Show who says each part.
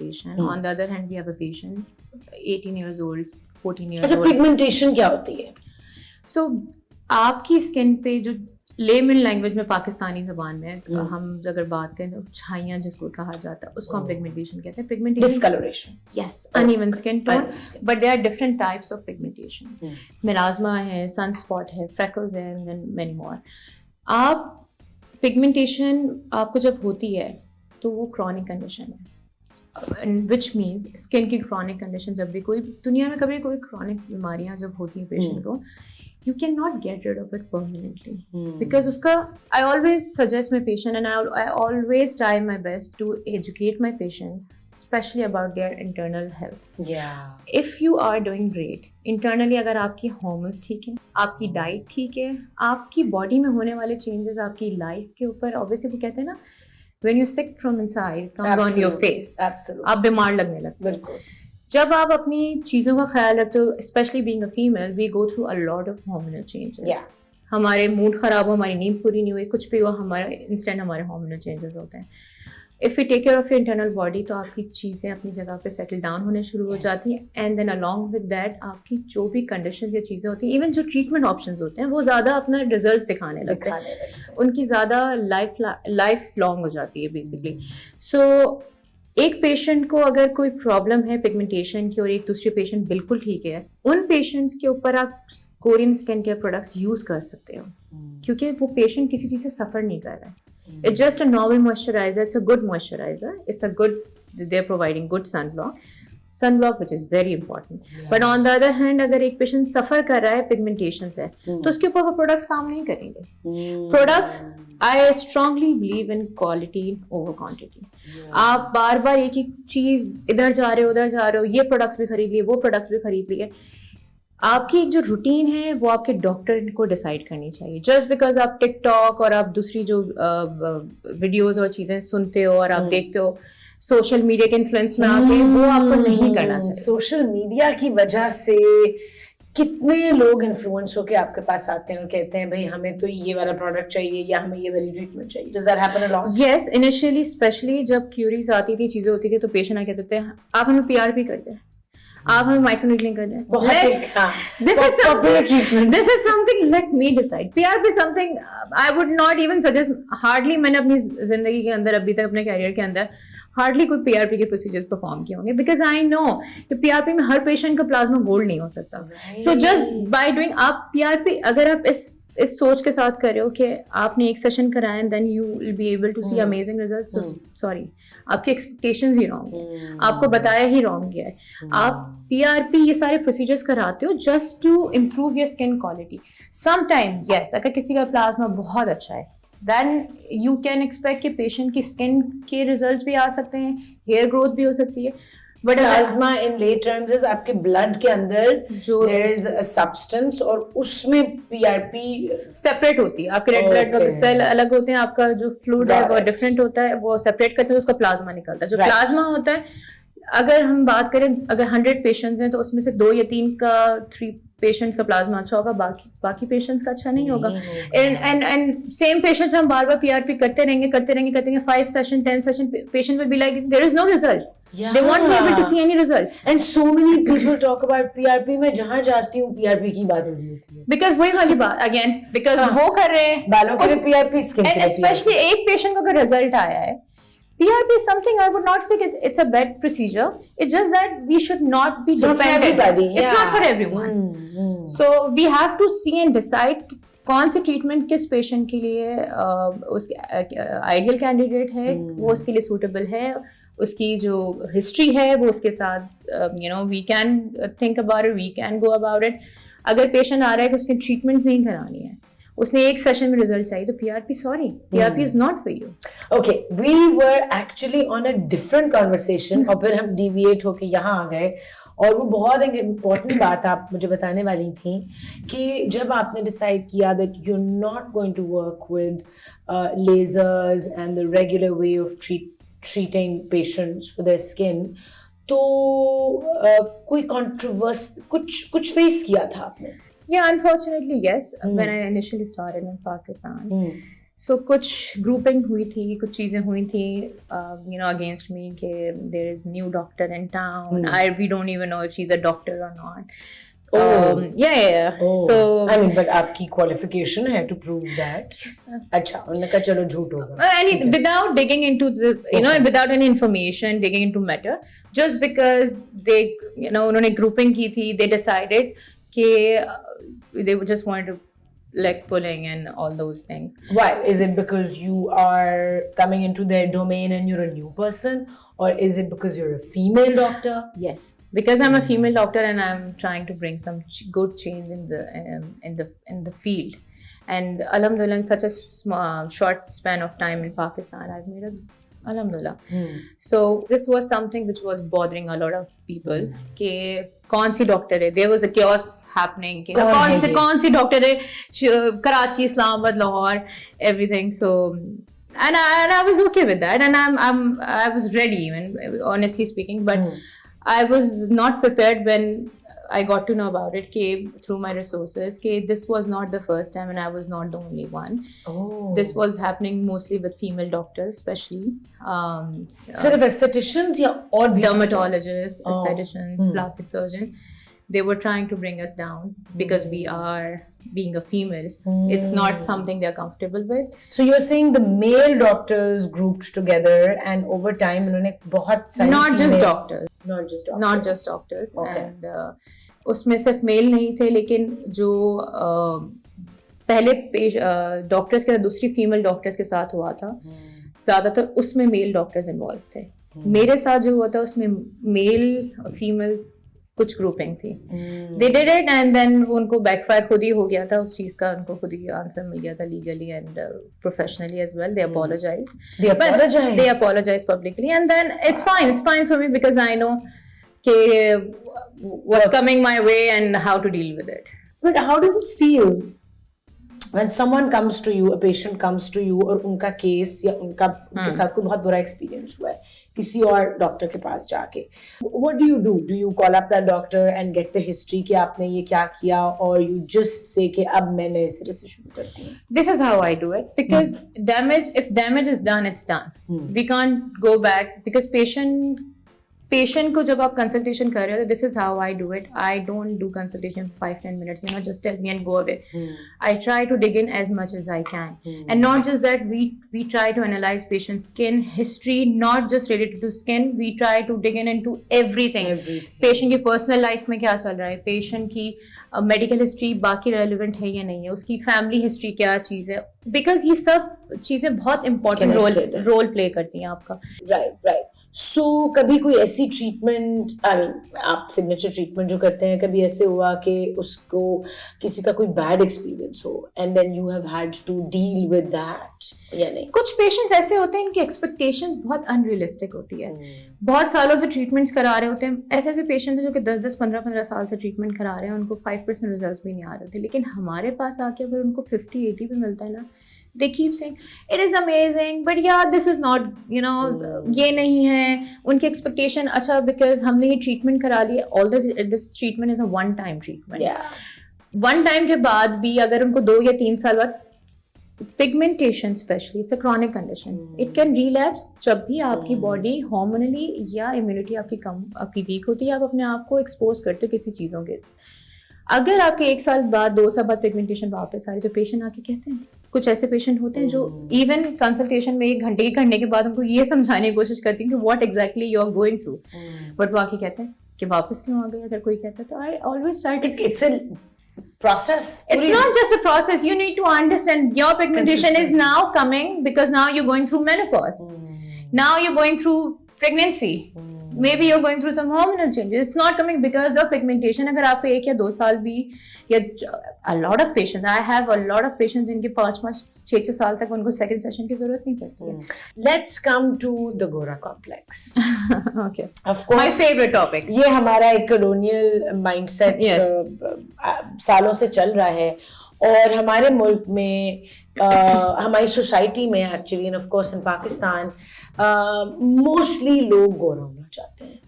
Speaker 1: On the other hand, we have a patient, 18 years old, 14 years old.
Speaker 2: Pigmentation क्या होती है?
Speaker 1: So आपकी skin पे जो लेमन लैंग्वेज में पाकिस्तानी ज़बान में हम अगर बात करें तो छाइयाँ जिसको कहा जाता है उसको हम पिगमेंटेशन कहते हैं. Pigmentation,
Speaker 2: discoloration,
Speaker 1: yes, uneven skin tone, but there are different types of pigmentation. Melasma है, sunspot है, freckles है, and then many more. आप पिगमेंटेशन आपको जब होती है तो वो क्रॉनिक कंडीशन है, which means स्किन की क्रॉनिक कंडीशन जब भी कोई दुनिया में कभी कोई क्रॉनिक बीमारियां जब होती हैं पेशेंट को, you cannot get rid of it permanently because uska I always suggest my patient and I always try my best to educate my patients especially about their internal health. If you are doing great internally, agar aapki hormones theek hai, aapki diet theek hai, aapki body mein hone wale changes aapki life ke upar, obviously wo kehte hain na when you're sick from inside comes on your face.
Speaker 2: Absolutely.
Speaker 1: aap bimar lagne lagte ho.
Speaker 2: बिल्कुल.
Speaker 1: जब आप अपनी चीज़ों का ख्याल रखते हो, specially being a female, we go through a lot of hormonal changes. हमारे मूड ख़राब हो, हमारी नींद पूरी नहीं हुई, कुछ भी हुआ, हमारे इंस्टेंट हमारे हार्मोनल चेंजेस होते हैं. If you take care of your internal body तो आपकी चीज़ें अपनी जगह पे सेटल डाउन होने शुरू हो जाती हैं. And then along with that आपकी जो भी कंडीशन या चीज़ें होती हैं, इवन जो ट्रीटमेंट ऑप्शंस होते हैं वो ज़्यादा अपना रिजल्ट दिखाने लगते हैं, उनकी ज़्यादा लाइफ लॉन्ग हो जाती है बेसिकली. सो एक पेशेंट को अगर कोई प्रॉब्लम है पिगमेंटेशन की और एक दूसरे पेशेंट बिल्कुल ठीक है, उन पेशेंट्स के ऊपर आप Korean skin care products use कर सकते हो क्योंकि वो पेशेंट किसी चीज से सफर नहीं कर रहा है. It's just a normal moisturiser, it's a good moisturiser, it's a good, they are providing good sunblock which is very important. But on the other hand, अगर एक पेशेंट सफर कर रहा है पिगमेंटेशन से तो उसके ऊपर वो प्रोडक्ट्स काम नहीं करेंगे. Products, I strongly believe in quality over quantity. आप बार बार एक ही चीज इधर जा रहे हो उधर जा रहे हो, ये प्रोडक्ट्स भी खरीद लिए वो प्रोडक्ट्स भी खरीद लिए. आपकी एक जो रूटीन है वो आपके डॉक्टर को डिसाइड करनी चाहिए. जस्ट बिकॉज आप टिकटॉक और आप दूसरी जो वीडियोज और चीजें सुनते हो और आप देखते हो सोशल मीडिया के इन्फ्लुएंस में आके, वो आपको नहीं करना चाहिए.
Speaker 2: सोशल मीडिया की वजह से कितने लोग इन्फ्लुएंस होके आपके पास आते हैं और कहते हैं भाई हमें तो ये वाला प्रोडक्ट चाहिए या हमें ये वाली ट्रीटमेंट चाहिए. Does that happen a lot?
Speaker 1: Yes, initially specially जब क्यूरीज आती थी, चीजें होती थी तो पेशेंट आ कहते थे आप हमें PRP कर दें, आप हमें माइक्रोनीडलिंग कर दें. This is something let me decide. PRP is something I would not even suggest. Hardly मैंने अपनी जिंदगी के अंदर अभी तक अपने कैरियर के अंदर हार्डली कोई पीआरपी के प्रोसीजर्स परफॉर्म किए होंगे बिकॉज आई नो कि पीआरपी में हर पेशेंट का प्लाज्मा गोल्ड नहीं हो सकता. सो जस्ट बाय डूइंग आप पीआरपी, अगर आप इस सोच के साथ कर रहे हो कि आपने एक सेशन कराया and then you will be able to see amazing results, sorry, आपकी एक्सपेक्टेशंस ही रॉन्ग है, आपको बताया ही रॉन्ग गया है. आप पीआरपी ये सारे प्रोसीजर्स कराते हो just to improve your skin quality. Some time yes, अगर किसी का प्लाज्मा बहुत अच्छा है then you can expect कि पेशेंट की स्किन के रिजल्ट्स भी आ सकते हैं, हेयर ग्रोथ भी हो सकती है. बट
Speaker 2: प्लाज्मा इन ले टर्म्स इज आपके ब्लड के अंदर जो देयर इज अ सब्सटेंस और उसमें पीआरपी
Speaker 1: सेपरेट होती है. आपके रेड ब्लड सेल अलग होते हैं, आपका जो फ्लूइड है वो डिफरेंट होता है, वो सेपरेट करते हैं, उसका प्लाज्मा निकलता है. जो प्लाज्मा होता है, अगर हम बात करें अगर 100 पेशेंट्स हैं तो उसमें से 2 या 3 का 3 पेशेंट्स का प्लाज्मा अच्छा होगा, बाकी पेशेंट्स का अच्छा नहीं होगा. एंड सेम पेशेंट्स में हम बार बार पीआरपी करते रहेंगे 5 session 10 session, patient will be like there is no result. They won't be able to see any result.
Speaker 2: And so many people talk about PRP. मैं जहाँ जाती हूँ PRP की बात हो रही होती है.
Speaker 1: Because वही वाली बात again, because वो कर रहे हैं
Speaker 2: बालों के लिए PRP, स्किन के लिए PRP.
Speaker 1: Especially एक पेशेंट का अगर रिजल्ट आया है, PRP is something I would not say it's a bad procedure. It's just that we should not be dependent. It's not for everyone. So we have to see and decide कौन seed treatment किस patient के लिए उसके ideal candidate है, वो उसके लिए suitable है, उसकी जो हिस्ट्री है वो उसके साथ we can think about it, we can go about it. अगर पेशेंट आ रहा है कि उसकी ट्रीटमेंट्स नहीं करानी है, उसने एक सेशन में रिजल्ट चाहिए, तो PRP is not for you.
Speaker 2: Okay, we were actually on a different conversation और फिर हम डिविएट होके यहाँ आ गए. और वो बहुत एक इम्पॉर्टेंट बात आप मुझे बताने वाली थी कि जब आपने डिसाइड किया that you are not going to work with lasers and the regular way of treating patients for their skin, तो कोई controversy कुछ face किया था आपने?
Speaker 1: Yeah, unfortunately yes. When I initially started in Pakistan, So कुछ grouping हुई थी, कुछ चीज़ें हुई थी, against me कि there is new doctor in town. We don't even know if she's a doctor or not. Yeah.
Speaker 2: Oh.
Speaker 1: So
Speaker 2: I mean, but आपकी qualification है to prove that. अच्छा, उन्होंने कहा चलो झूठ होगा.
Speaker 1: Without digging into the, without any information, digging into matter, just because they, उन्होंने grouping की थी, they decided कि they just wanted to leg pulling and all those things.
Speaker 2: Why? Is it because you are coming into their domain and you're a new person, or is it because you're a female doctor?
Speaker 1: Yes, because I'm a female doctor and I'm trying to bring some good change in the field. And alhamdulillah, in such a short span of time in Pakistan, I've made alhamdulillah. So this was something which was bothering a lot of people. कि कौन सी doctor है, there was a chaos happening कि कौन सी doctor है, Karachi, Islamabad, Lahore, everything. So and I was okay with that, and I was ready, even honestly speaking, but I was not prepared when I got to know about it through my resources. This was not the first time, and I was not the only one. This was happening mostly with female doctors, especially.
Speaker 2: सिर्फ aestheticians या और भी?
Speaker 1: Dermatologists, aestheticians, plastic surgeon. They were trying to bring us down because we are being a female. It's not something they're comfortable with.
Speaker 2: So you're saying the male doctors grouped together, and over time उन्होंने बहुत सारी
Speaker 1: not just doctors.
Speaker 2: Okay.
Speaker 1: And उसमें सिर्फ mail नहीं थे, लेकिन जो पहले डॉक्टर्स के दूसरी फीमेल डॉक्टर्स के साथ हुआ था, ज्यादातर उसमें मेल डॉक्टर्स इन्वॉल्व थे. मेरे साथ जो हुआ था उसमें मेल और फीमेल कुछ ग्रुपिंग थी. They did it and then उनको बैकफायर खुद ही हो गया था उस चीज का, उनको खुद ही आंसर मिल गया था legally and professionally as well. They apologized. They apologized publicly, and then it's fine for me because I know what's coming my way and how to deal with it.
Speaker 2: But how does it feel when someone comes to you, a patient comes to you, और उनका case या उनके साथ कोई बहुत बुरा experience हुआ है किसी और डॉक्टर के पास जाके? What do you do? Do you call up that doctor and get the history कि आपने ये क्या किया, or you just say कि अब मैं नए सिरे से शुरू करती हूँ?
Speaker 1: This is how I do it because if damage is done, it's done. We can't go back because patient को जब आप कंसल्टेशन कर रहे हो, this is how I do it. I don't do consultation for 5-10 minutes, just tell me and go away. I try to dig in as much as I can. And not just that, we try to analyze patient's skin history, not just related to skin. We try to dig in into everything. Patient की personal life में क्या चल रहा है, patient की medical history बाकी relevant है या नहीं है, उसकी family history क्या चीज़ है, because ये सब चीज़ें बहुत important role play करती हैं आपका.
Speaker 2: Right. So कभी कोई ऐसी ट्रीटमेंट, आप सिग्नेचर ट्रीटमेंट जो करते हैं, कभी ऐसे हुआ कि उसको किसी का कोई बैड एक्सपीरियंस हो and then you have had to deal with that या नहीं?
Speaker 1: कुछ पेशेंट्स ऐसे होते हैं इनकी एक्सपेक्टेशंस बहुत अनरियलिस्टिक होती है. बहुत सालों से ट्रीटमेंट्स करा रहे होते हैं. ऐसे पेशेंट हैं जो कि 10-10, 15-15 साल से ट्रीटमेंट करा रहे हैं, उनको 5% रिजल्ट्स भी नहीं आ रहे थे, लेकिन हमारे पास आके अगर उनको 50-80 पे मिलता है ना, they keep saying it is amazing, but yeah, this is not, ये नहीं है उनकी expectation. अच्छा, because हमने ये treatment करा लिया, although this treatment is a one time treatment. One time के बाद भी अगर उनको 2 या 3 साल बाद, pigmentation especially, it's a chronic condition. It can relapse जब भी आपकी body hormonally या immunity आपकी weak होती है, आप अपने आप को expose करते हो किसी चीज़ों के. अगर आपके 1 साल बाद 2 साल बाद पिगमेंटेशन वापस आ रही, तो पेशेंट आके कहते हैं, कुछ ऐसे पेशेंट होते हैं जो इवन कंसल्टेशन में 1 घंटे करने के बाद उनको ये समझाने की कोशिश करती हैं कि what exactly you are going through, but वो आके कहते हैं कि वापस क्यों आ गए. अगर कोई कहता है तो I always try to,
Speaker 2: it's a process.
Speaker 1: It's not just a process. You need to understand your pigmentation is now coming because now you're going through menopause. Now you're going through pregnancy. Maybe you're going through some hormonal changes. It's not coming because of pigmentation. अगर आपको 1 या 2 साल भी, या a lot of patients, I have a lot of patients जिनके 5-6 साल तक उनको second session की जरूरत नहीं पड़ती है.
Speaker 2: Let's come to the Gora complex.
Speaker 1: Okay.
Speaker 2: Of course.
Speaker 1: My favorite topic.
Speaker 2: ये हमारा एक colonial mindset सालों से चल रहा है, और हमारे मुल्क में हमारी सोसाइटी में actually, end of course in Pakistan, mostly लोग गोरा होना चाहते हैं.